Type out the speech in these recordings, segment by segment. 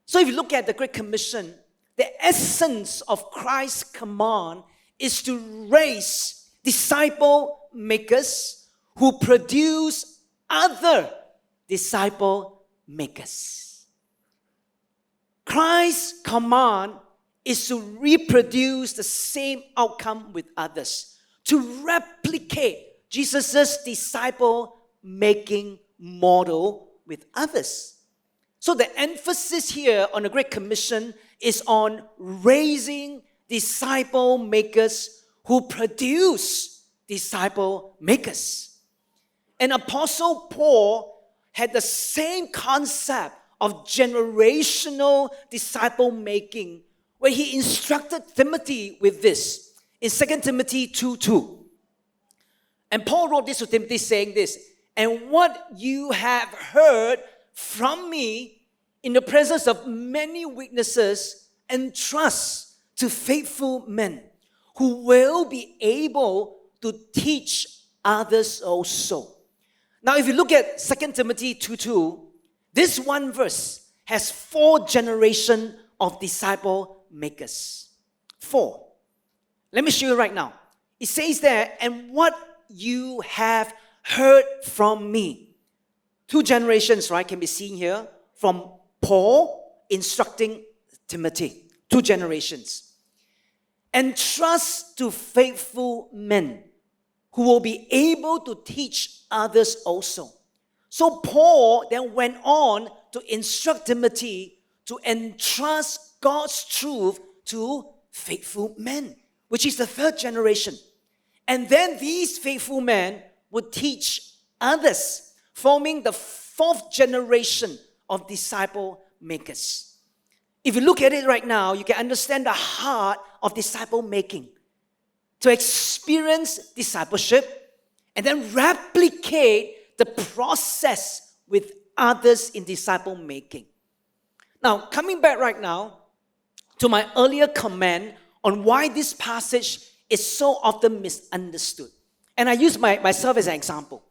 So if you look at the Great Commission, the essence of Christ's command is to raise disciple makers who produce other disciple makers. Christ's command is to reproduce the same outcome with others, to replicate Jesus' disciple-making model with others. So the emphasis here on the Great Commission is on raising disciple makers who produce disciple makers. And Apostle Paul had the same concept of generational disciple making, where he instructed Timothy with this in 2 Timothy 2:2. And Paul wrote this to Timothy saying this, "And what you have heard from me in the presence of many witnesses, entrust to faithful men who will be able to teach others also." Now, if you look at 2 Timothy 2:2, this one verse has 4 generations of disciple makers. 4. Let me show you right now. It says there, "And what you have heard from me." 2 generations, right, can be seen here from Paul instructing Timothy. 2 generations. "Entrust to faithful men who will be able to teach others also." So Paul then went on to instruct Timothy to entrust God's truth to faithful men, which is the 3rd generation. And then these faithful men would teach others, forming the 4th generation of disciple makers. If you look at it right now, you can understand the heart of disciple making. To experience discipleship and then replicate the process with others in disciple making. Now, coming back right now to my earlier comment on why this passage is so often misunderstood. And I use myself as an example.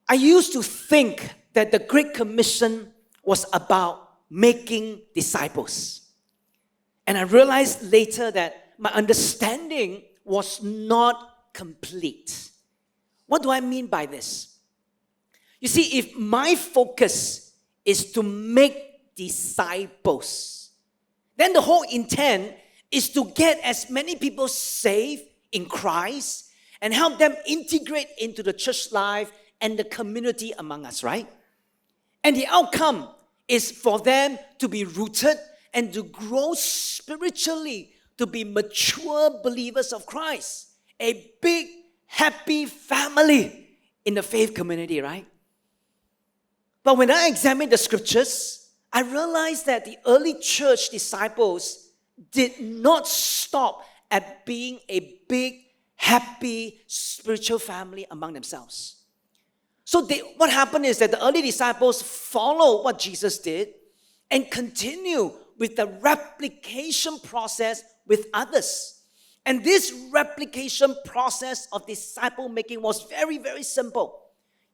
I used to think that the Great Commission was about making disciples. And I realized later that my understanding was not complete. What do I mean by this? You see, if my focus is to make disciples, then the whole intent is to get as many people saved in Christ and help them integrate into the church life and the community among us, right? And the outcome is for them to be rooted and to grow spiritually, to be mature believers of Christ. A big, happy family in the faith community, right? But when I examined the scriptures, I realized that the early church disciples did not stop at being a big, happy, spiritual family among themselves. So what happened is that the early disciples followed what Jesus did and continue with the replication process with others. And this replication process of disciple making was very, very simple.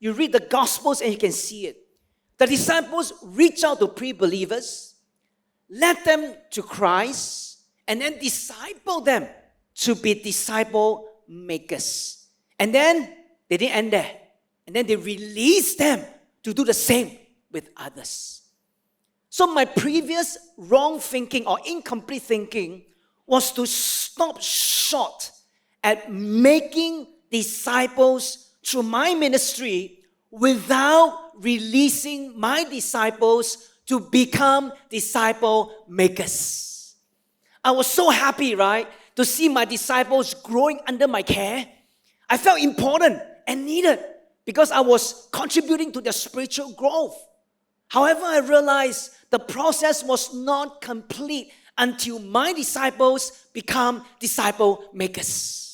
You read the Gospels and you can see it. The disciples reach out to pre-believers, led them to Christ, and then disciple them to be disciple makers. And then they didn't end there. And then they released them to do the same with others. So my previous wrong thinking or incomplete thinking was to stop short at making disciples through my ministry without releasing my disciples to become disciple makers. I was so happy, right, to see my disciples growing under my care. I felt important and needed because I was contributing to their spiritual growth. However, I realized the process was not complete until my disciples become disciple makers.